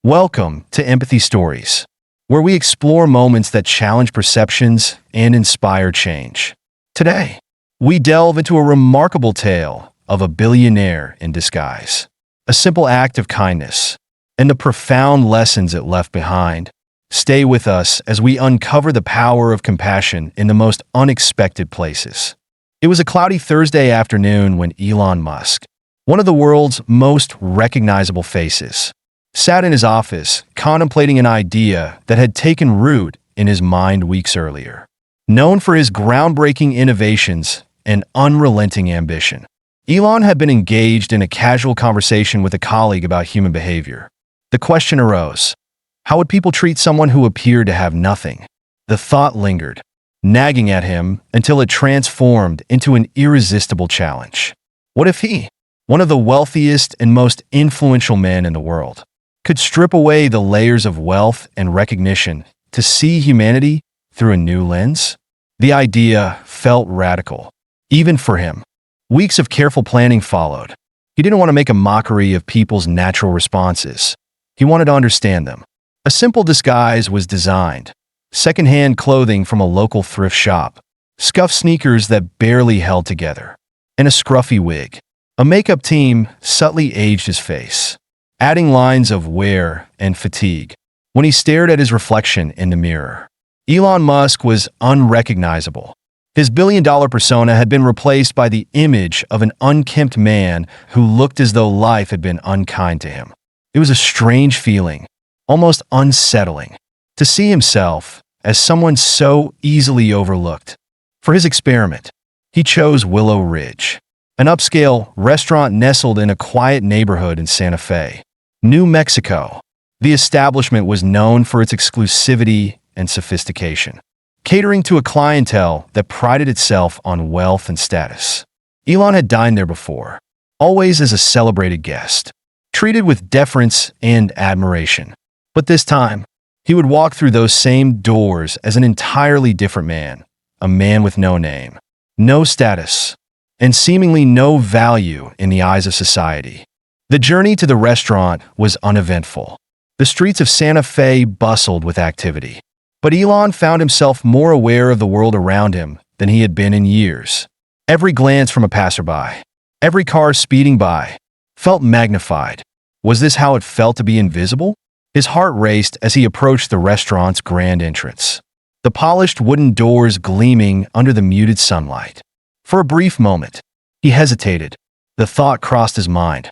Welcome to Empathy Stories, where we explore moments that challenge perceptions and inspire change. Today, we delve into a remarkable tale of a billionaire in disguise, a simple act of kindness, and the profound lessons it left behind. Stay with us as we uncover the power of compassion in the most unexpected places. It was a cloudy Thursday afternoon when Elon Musk, one of the world's most recognizable faces, sat in his office contemplating an idea that had taken root in his mind weeks earlier. Known for his groundbreaking innovations and unrelenting ambition, Elon had been engaged in a casual conversation with a colleague about human behavior. The question arose: how would people treat someone who appeared to have nothing? The thought lingered, nagging at him until it transformed into an irresistible challenge. What if he, one of the wealthiest and most influential men in the world, could strip away the layers of wealth and recognition to see humanity through a new lens? The idea felt radical, even for him. Weeks of careful planning followed. He didn't want to make a mockery of people's natural responses. He wanted to understand them. A simple disguise was designed: secondhand clothing from a local thrift shop, scuffed sneakers that barely held together, and a scruffy wig. A makeup team subtly aged his face, adding lines of wear and fatigue. When he stared at his reflection in the mirror, Elon Musk was unrecognizable. His billion-dollar persona had been replaced by the image of an unkempt man who looked as though life had been unkind to him. It was a strange feeling, almost unsettling, to see himself as someone so easily overlooked. For his experiment, he chose Willow Ridge, an upscale restaurant nestled in a quiet neighborhood in Santa Fe, New Mexico. The establishment was known for its exclusivity and sophistication, catering to a clientele that prided itself on wealth and status. Elon had dined there before, always as a celebrated guest, treated with deference and admiration. But this time, he would walk through those same doors as an entirely different man, a man with no name, no status, and seemingly no value in the eyes of society. The journey to the restaurant was uneventful. The streets of Santa Fe bustled with activity. But Elon found himself more aware of the world around him than he had been in years. Every glance from a passerby, every car speeding by, felt magnified. Was this how it felt to be invisible? His heart raced as he approached the restaurant's grand entrance, the polished wooden doors gleaming under the muted sunlight. For a brief moment, he hesitated. The thought crossed his mind: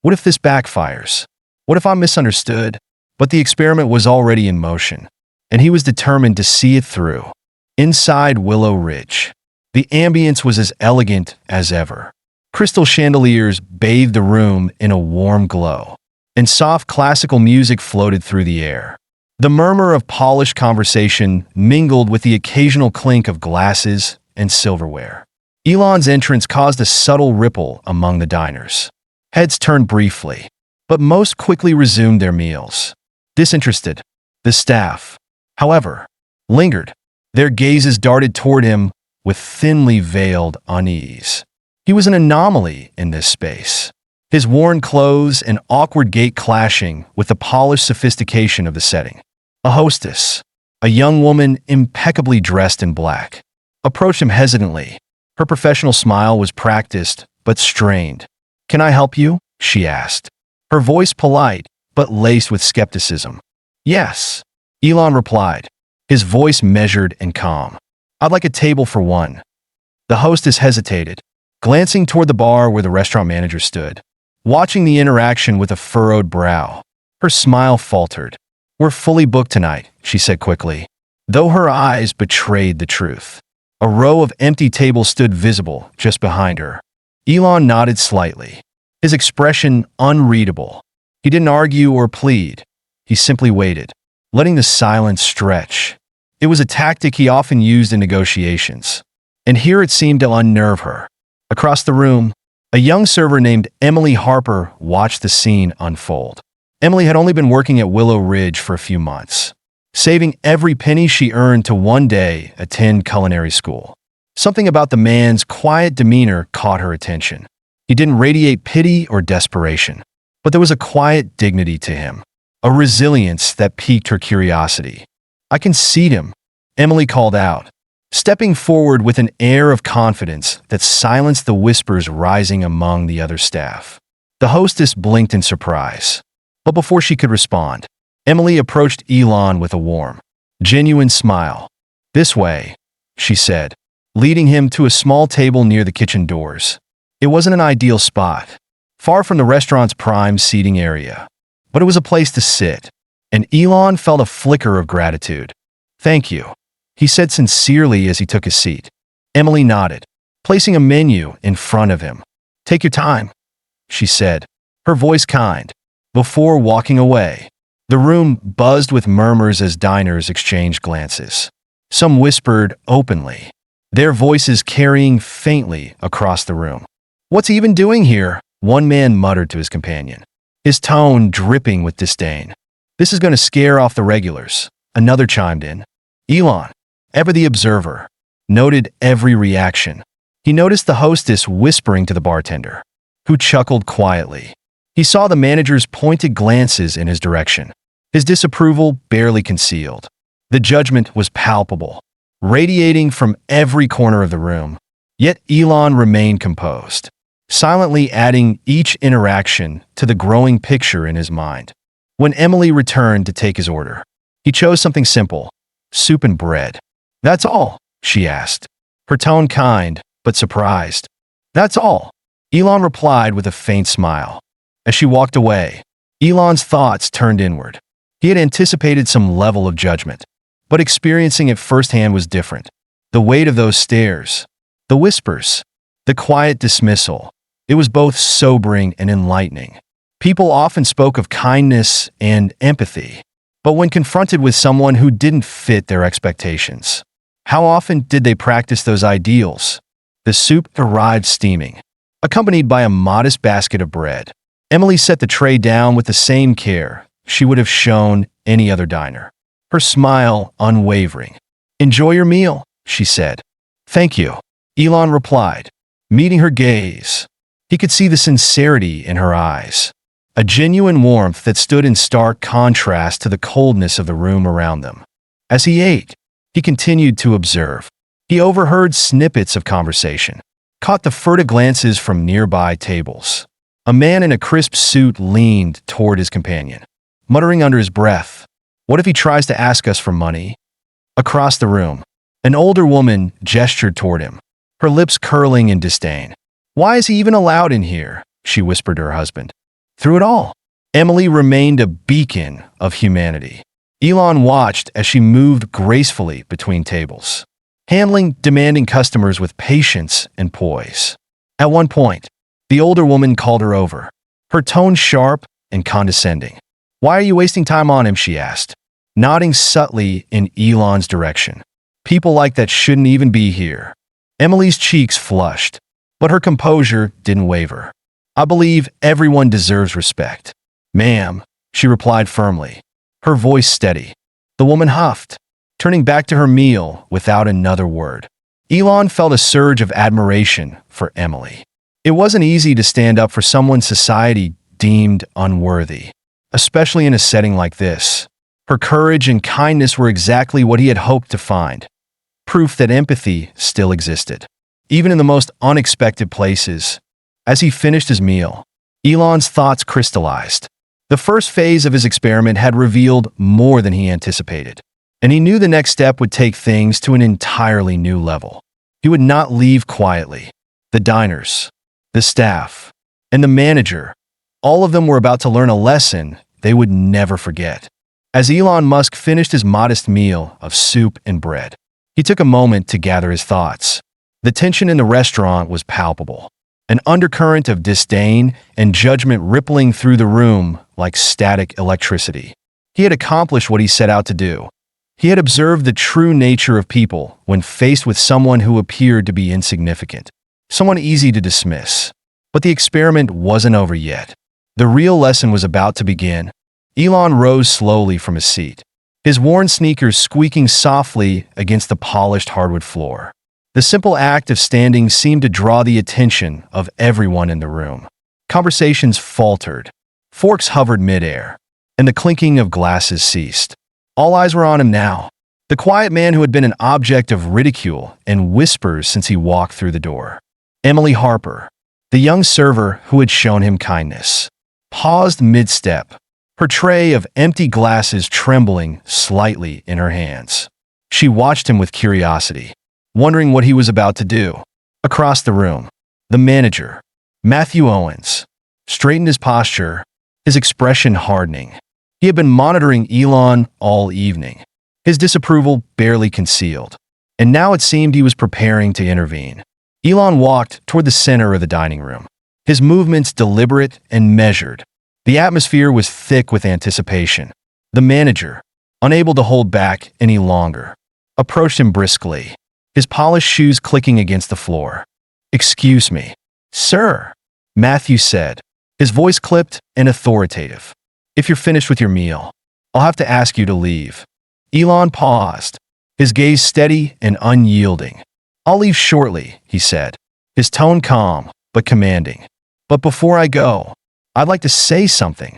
what if this backfires? What if I'm misunderstood? But the experiment was already in motion, and he was determined to see it through. Inside Willow Ridge, the ambience was as elegant as ever. Crystal chandeliers bathed the room in a warm glow, and soft classical music floated through the air. The murmur of polished conversation mingled with the occasional clink of glasses and silverware. Elon's entrance caused a subtle ripple among the diners. Heads turned briefly, but most quickly resumed their meals. Disinterested, the staff, however, lingered. Their gazes darted toward him with thinly veiled unease. He was an anomaly in this space, his worn clothes and awkward gait clashing with the polished sophistication of the setting. A hostess, a young woman impeccably dressed in black, approached him hesitantly. Her professional smile was practiced but strained. "Can I help you?" she asked, her voice polite but laced with skepticism. "Yes," Elon replied, his voice measured and calm. "I'd like a table for one." The hostess hesitated, glancing toward the bar where the restaurant manager stood, watching the interaction with a furrowed brow. Her smile faltered. "We're fully booked tonight," she said quickly, though her eyes betrayed the truth. A row of empty tables stood visible just behind her. Elon nodded slightly, his expression unreadable. He didn't argue or plead. He simply waited, letting the silence stretch. It was a tactic he often used in negotiations, and here it seemed to unnerve her. Across the room, a young server named Emily Harper watched the scene unfold. Emily had only been working at Willow Ridge for a few months, saving every penny she earned to one day attend culinary school. Something about the man's quiet demeanor caught her attention. He didn't radiate pity or desperation, but there was a quiet dignity to him, a resilience that piqued her curiosity. "I can see him," Emily called out, stepping forward with an air of confidence that silenced the whispers rising among the other staff. The hostess blinked in surprise. But before she could respond, Emily approached Elon with a warm, genuine smile. "This way," she said, leading him to a small table near the kitchen doors. It wasn't an ideal spot, far from the restaurant's prime seating area, but it was a place to sit, and Elon felt a flicker of gratitude. "Thank you," he said sincerely as he took his seat. Emily nodded, placing a menu in front of him. "Take your time," she said, her voice kind. Before walking away, the room buzzed with murmurs as diners exchanged glances. Some whispered openly, their voices carrying faintly across the room. "What's he even doing here?" one man muttered to his companion, his tone dripping with disdain. "This is going to scare off the regulars," another chimed in. Elon, ever the observer, noted every reaction. He noticed the hostess whispering to the bartender, who chuckled quietly. He saw the manager's pointed glances in his direction, his disapproval barely concealed. The judgment was palpable, radiating from every corner of the room. Yet Elon remained composed, silently adding each interaction to the growing picture in his mind. When Emily returned to take his order, he chose something simple, soup and bread. "That's all?" she asked, her tone kind but surprised. "That's all," Elon replied with a faint smile. As she walked away, Elon's thoughts turned inward. He had anticipated some level of judgment, but experiencing it firsthand was different. The weight of those stares, the whispers, the quiet dismissal, it was both sobering and enlightening. People often spoke of kindness and empathy, but when confronted with someone who didn't fit their expectations, how often did they practice those ideals? The soup arrived steaming, accompanied by a modest basket of bread. Emily set the tray down with the same care she would have shown any other diner, her smile unwavering. "Enjoy your meal," she said. "Thank you," Elon replied, meeting her gaze. He could see the sincerity in her eyes, a genuine warmth that stood in stark contrast to the coldness of the room around them. As he ate, he continued to observe. He overheard snippets of conversation, caught the furtive glances from nearby tables. A man in a crisp suit leaned toward his companion, muttering under his breath, "What if he tries to ask us for money?" Across the room, an older woman gestured toward him, her lips curling in disdain. "Why is he even allowed in here?" she whispered to her husband. Through it all, Emily remained a beacon of humanity. Elon watched as she moved gracefully between tables, handling demanding customers with patience and poise. At one point, the older woman called her over, her tone sharp and condescending. "Why are you wasting time on him?" she asked, nodding subtly in Elon's direction. "People like that shouldn't even be here." Emily's cheeks flushed, but her composure didn't waver. "I believe everyone deserves respect." "Ma'am," she replied firmly, her voice steady. The woman huffed, turning back to her meal without another word. Elon felt a surge of admiration for Emily. It wasn't easy to stand up for someone society deemed unworthy, especially in a setting like this. Her courage and kindness were exactly what he had hoped to find, proof that empathy still existed, even in the most unexpected places. As he finished his meal, Elon's thoughts crystallized. The first phase of his experiment had revealed more than he anticipated, and he knew the next step would take things to an entirely new level. He would not leave quietly. The diners, the staff, and the manager, all of them were about to learn a lesson they would never forget. As Elon Musk finished his modest meal of soup and bread, he took a moment to gather his thoughts. The tension in the restaurant was palpable, an undercurrent of disdain and judgment rippling through the room like static electricity. He had accomplished what he set out to do. He had observed the true nature of people when faced with someone who appeared to be insignificant, someone easy to dismiss. But the experiment wasn't over yet. The real lesson was about to begin. Elon rose slowly from his seat, his worn sneakers squeaking softly against the polished hardwood floor. The simple act of standing seemed to draw the attention of everyone in the room. Conversations faltered. Forks hovered midair. and the clinking of glasses ceased. All eyes were on him now, the quiet man who had been an object of ridicule and whispers since he walked through the door. Emily Harper, the young server who had shown him kindness, paused mid-step, her tray of empty glasses trembling slightly in her hands. She watched him with curiosity, wondering what he was about to do. Across the room, the manager, Matthew Owens, straightened his posture, his expression hardening. He had been monitoring Elon all evening, his disapproval barely concealed, and now it seemed he was preparing to intervene. Elon walked toward the center of the dining room, his movements deliberate and measured. The atmosphere was thick with anticipation. The manager, unable to hold back any longer, approached him briskly, his polished shoes clicking against the floor. "Excuse me, sir," Matthew said, his voice clipped and authoritative. "If you're finished with your meal, I'll have to ask you to leave." Elon paused, his gaze steady and unyielding. "I'll leave shortly," he said, his tone calm but commanding. "But before I go, I'd like to say something."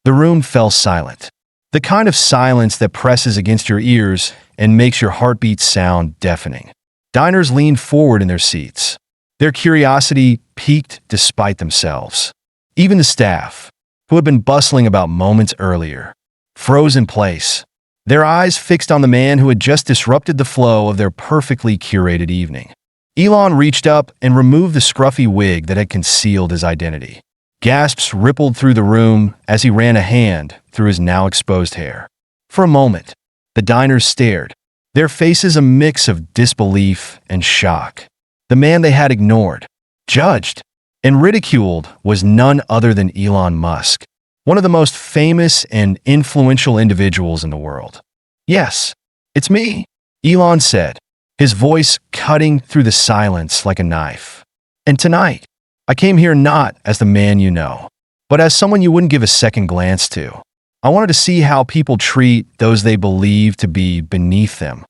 The room fell silent, the kind of silence that presses against your ears and makes your heartbeat sound deafening. Diners leaned forward in their seats, their curiosity piqued despite themselves. Even the staff, who had been bustling about moments earlier, froze in place, their eyes fixed on the man who had just disrupted the flow of their perfectly curated evening. Elon reached up and removed the scruffy wig that had concealed his identity. Gasps rippled through the room as he ran a hand through his now exposed hair. For a moment, the diners stared, their faces a mix of disbelief and shock. The man they had ignored, judged, and ridiculed was none other than Elon Musk, one of the most famous and influential individuals in the world. "Yes, it's me," Elon said, his voice cutting through the silence like a knife. "And tonight, I came here not as the man you know, but as someone you wouldn't give a second glance to. I wanted to see how people treat those they believe to be beneath them."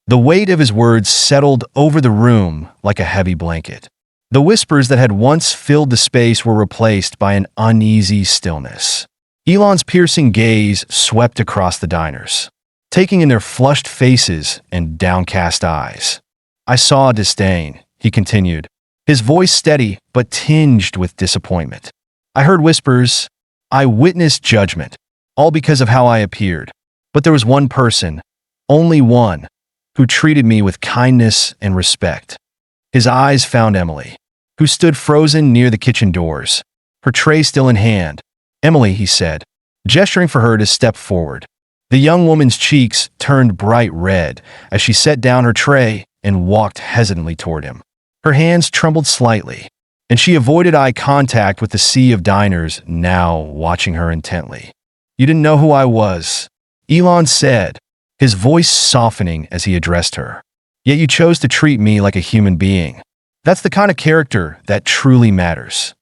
The weight of his words settled over the room like a heavy blanket. The whispers that had once filled the space were replaced by an uneasy stillness. Elon's piercing gaze swept across the diners, taking in their flushed faces and downcast eyes. "I saw disdain," he continued, his voice steady but tinged with disappointment. "I heard whispers. I witnessed judgment, all because of how I appeared. But there was one person, only one, who treated me with kindness and respect." His eyes found Emily, who stood frozen near the kitchen doors, her tray still in hand. "Emily," he said, gesturing for her to step forward. The young woman's cheeks turned bright red as she set down her tray and walked hesitantly toward him. Her hands trembled slightly, and she avoided eye contact with the sea of diners now watching her intently. "You didn't know who I was," Elon said, his voice softening as he addressed her. "Yet you chose to treat me like a human being. That's the kind of character that truly matters."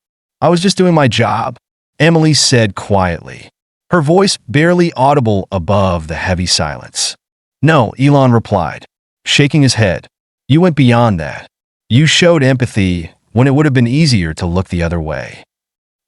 "I was just doing my job," Emily said quietly, her voice barely audible above the heavy silence. "No," Elon replied, shaking his head. "You went beyond that. You showed empathy when it would have been easier to look the other way."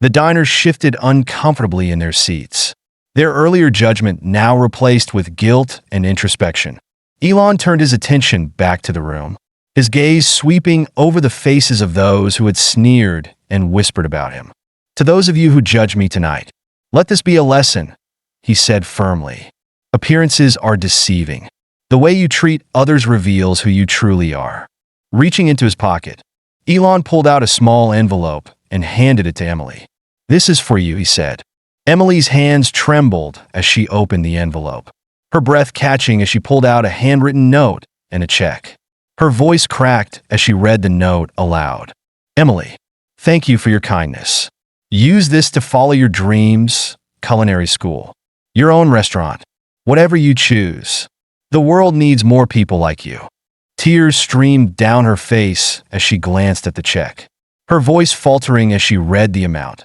The diners shifted uncomfortably in their seats, their earlier judgment now replaced with guilt and introspection. Elon turned his attention back to the room, his gaze sweeping over the faces of those who had sneered and whispered about him. "To those of you who judge me tonight, let this be a lesson," he said firmly. "Appearances are deceiving. The way you treat others reveals who you truly are." Reaching into his pocket, Elon pulled out a small envelope and handed it to Emily. "This is for you," he said. Emily's hands trembled as she opened the envelope, her breath catching as she pulled out a handwritten note and a check. Her voice cracked as she read the note aloud. "Emily, thank you for your kindness. Use this to follow your dreams, culinary school, your own restaurant, whatever you choose. The world needs more people like you." Tears streamed down her face as she glanced at the check, her voice faltering as she read the amount.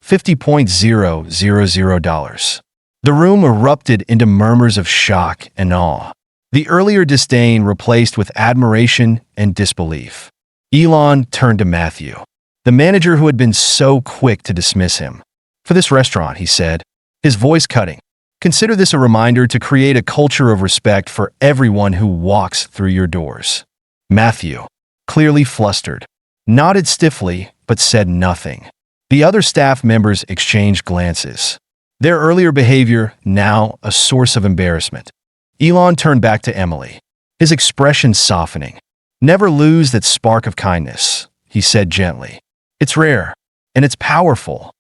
$50,000. The room erupted into murmurs of shock and awe, the earlier disdain replaced with admiration and disbelief. Elon turned to Matthew, the manager who had been so quick to dismiss him. "For this restaurant," he said, his voice cutting. Consider this a reminder to create a culture of respect for everyone who walks through your doors. Matthew, clearly flustered, nodded stiffly but said nothing. The other staff members exchanged glances. Their earlier behavior now a source of embarrassment. Elon turned back to Emily, his expression softening. "Never lose that spark of kindness," he said gently. "It's rare, and it's powerful."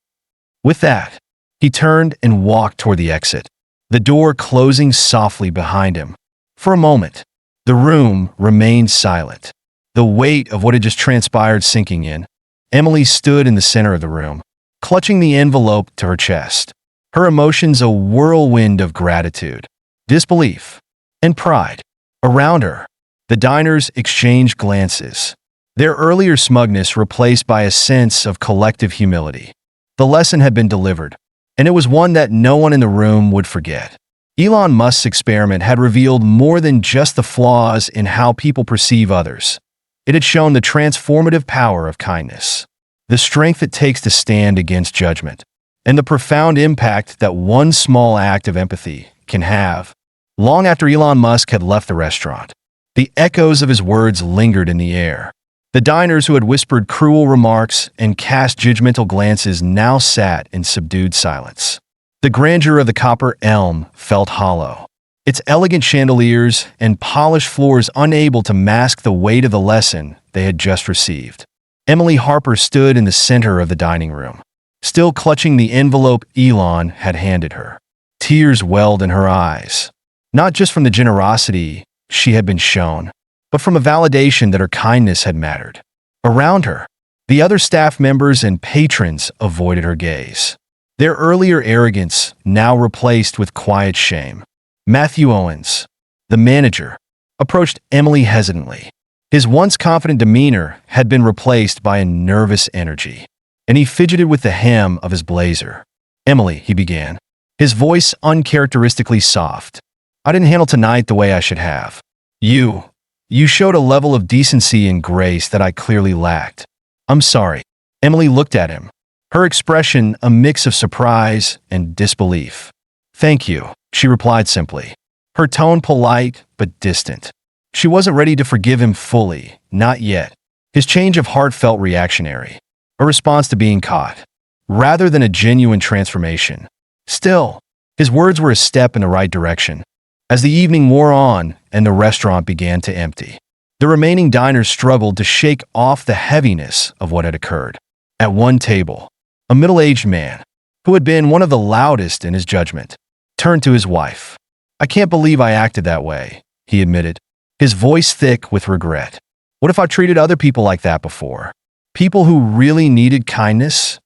With that, he turned and walked toward the exit, the door closing softly behind him. For a moment, the room remained silent, the weight of what had just transpired sinking in. Emily stood in the center of the room, clutching the envelope to her chest, her emotions a whirlwind of gratitude, disbelief, and pride. Around her, the diners exchanged glances, their earlier smugness replaced by a sense of collective humility. The lesson had been delivered, and it was one that no one in the room would forget. Elon Musk's experiment had revealed more than just the flaws in how people perceive others. It had shown the transformative power of kindness, the strength it takes to stand against judgment, and the profound impact that one small act of empathy can have. Long after Elon Musk had left the restaurant, the echoes of his words lingered in the air. The diners who had whispered cruel remarks and cast judgmental glances now sat in subdued silence. The grandeur of the copper elm felt hollow, its elegant chandeliers and polished floors unable to mask the weight of the lesson they had just received. Emily Harper stood in the center of the dining room, still clutching the envelope Elon had handed her. Tears welled in her eyes, not just from the generosity she had been shown, but from a validation that her kindness had mattered. Around her, the other staff members and patrons avoided her gaze, their earlier arrogance now replaced with quiet shame. Matthew Owens, the manager, approached Emily hesitantly. His once confident demeanor had been replaced by a nervous energy, and he fidgeted with the hem of his blazer. "Emily," he began, his voice uncharacteristically soft, "I didn't handle tonight the way I should have. You showed a level of decency and grace that I clearly lacked. I'm sorry." Emily looked at him, her expression a mix of surprise and disbelief. "Thank you," she replied simply, her tone polite but distant. She wasn't ready to forgive him fully, not yet. His change of heart felt reactionary, a response to being caught, rather than a genuine transformation. Still, his words were a step in the right direction. As the evening wore on and the restaurant began to empty, the remaining diners struggled to shake off the heaviness of what had occurred. At one table, a middle-aged man, who had been one of the loudest in his judgment, turned to his wife. "I can't believe I acted that way," he admitted, his voice thick with regret. "What if I treated other people like that before? People who really needed kindness?"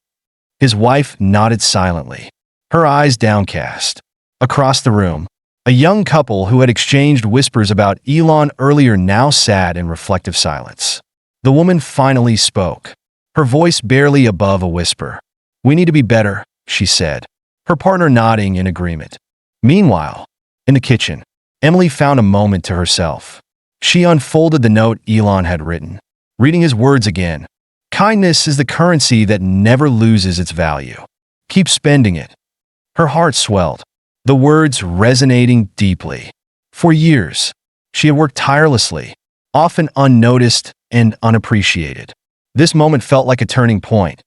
His wife nodded silently, her eyes downcast. Across the room, a young couple who had exchanged whispers about Elon earlier now sat in reflective silence. The woman finally spoke, her voice barely above a whisper. "We need to be better," she said, her partner nodding in agreement. Meanwhile, in the kitchen, Emily found a moment to herself. She unfolded the note Elon had written, reading his words again. "Kindness is the currency that never loses its value. Keep spending it." Her heart swelled, the words resonating deeply. For years, she had worked tirelessly, often unnoticed and unappreciated. This moment felt like a turning point,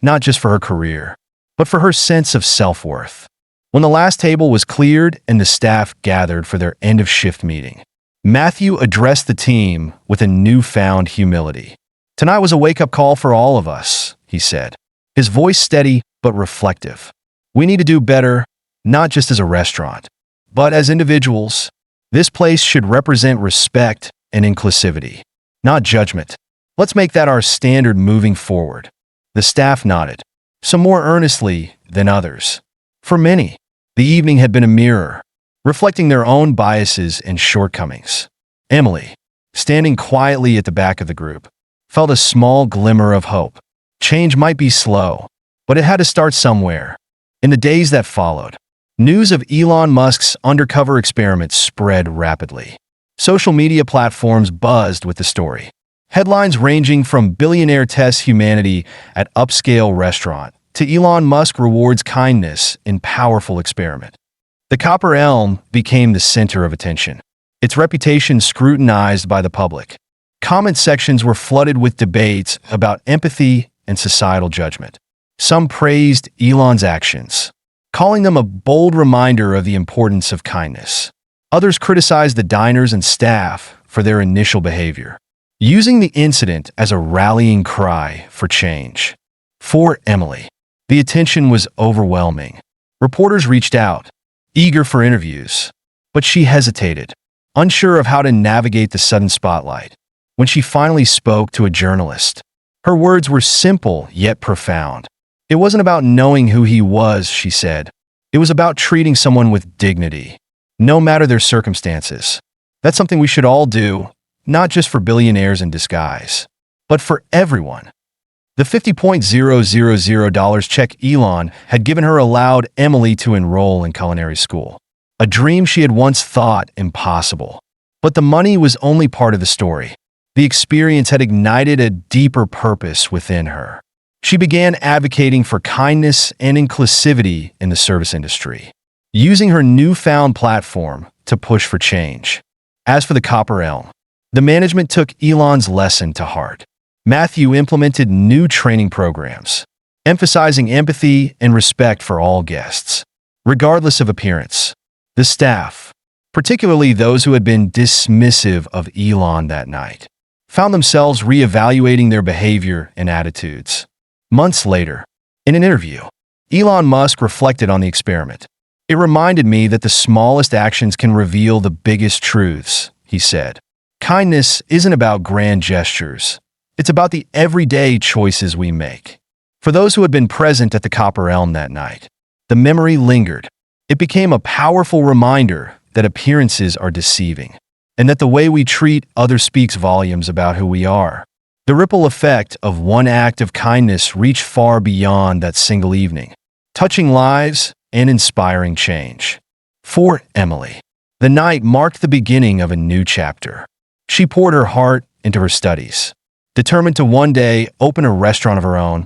not just for her career, but for her sense of self-worth. When the last table was cleared and the staff gathered for their end-of-shift meeting, Matthew addressed the team with a newfound humility. "Tonight was a wake-up call for all of us," he said, his voice steady but reflective. "We need to do better, not just as a restaurant, but as individuals. This place should represent respect and inclusivity, not judgment. Let's make that our standard moving forward." The staff nodded, some more earnestly than others. For many, the evening had been a mirror, reflecting their own biases and shortcomings. Emily, standing quietly at the back of the group, felt a small glimmer of hope. Change might be slow, but it had to start somewhere. In the days that followed, news of Elon Musk's undercover experiments spread rapidly. Social media platforms buzzed with the story. Headlines ranging from "billionaire tests humanity at upscale restaurant" to Elon Musk rewards kindness in powerful experiment. The copper elm became the center of attention, its reputation scrutinized by the public. Comment sections were flooded with debates about empathy and societal judgment. Some praised Elon's actions, calling them a bold reminder of the importance of kindness. Others criticized the diners and staff for their initial behavior, using the incident as a rallying cry for change. For Emily, the attention was overwhelming. Reporters reached out, eager for interviews, but she hesitated, unsure of how to navigate the sudden spotlight. When she finally spoke to a journalist, her words were simple yet profound. It wasn't about knowing who he was, she said. It was about treating someone with dignity, no matter their circumstances. That's something we should all do, not just for billionaires in disguise, but for everyone. The $50,000 check Elon had given her allowed Emily to enroll in culinary school, a dream she had once thought impossible. But the money was only part of the story. The experience had ignited a deeper purpose within her. She began advocating for kindness and inclusivity in the service industry, using her newfound platform to push for change. As for the copper elm, the management took Elon's lesson to heart. Matthew implemented new training programs, emphasizing empathy and respect for all guests, regardless of appearance. The staff, particularly those who had been dismissive of Elon that night, found themselves reevaluating their behavior and attitudes. Months later, in an interview, Elon Musk reflected on the experiment. "It reminded me that the smallest actions can reveal the biggest truths," he said. "Kindness isn't about grand gestures. It's about the everyday choices we make." For those who had been present at the Copper Elm that night, the memory lingered. It became a powerful reminder that appearances are deceiving, and that the way we treat others speaks volumes about who we are. The ripple effect of one act of kindness reached far beyond that single evening, touching lives and inspiring change. For Emily, the night marked the beginning of a new chapter. She poured her heart into her studies, determined to one day open a restaurant of her own,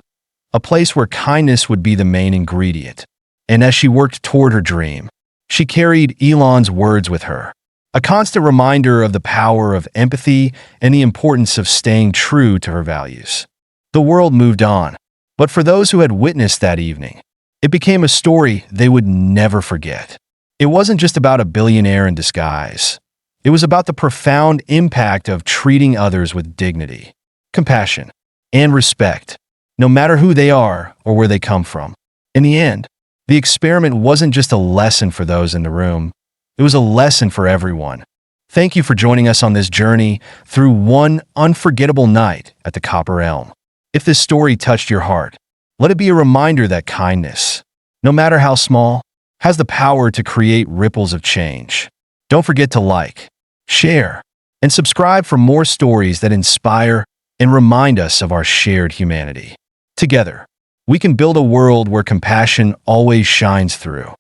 a place where kindness would be the main ingredient. And as she worked toward her dream, she carried Elon's words with her, a constant reminder of the power of empathy and the importance of staying true to her values. The world moved on, but for those who had witnessed that evening, it became a story they would never forget. It wasn't just about a billionaire in disguise. It was about the profound impact of treating others with dignity, compassion, and respect, no matter who they are or where they come from. In the end, the experiment wasn't just a lesson for those in the room. It was a lesson for everyone. Thank you for joining us on this journey through one unforgettable night at the Copper Elm. If this story touched your heart, let it be a reminder that kindness, no matter how small, has the power to create ripples of change. Don't forget to like, share, and subscribe for more stories that inspire and remind us of our shared humanity. Together, we can build a world where compassion always shines through.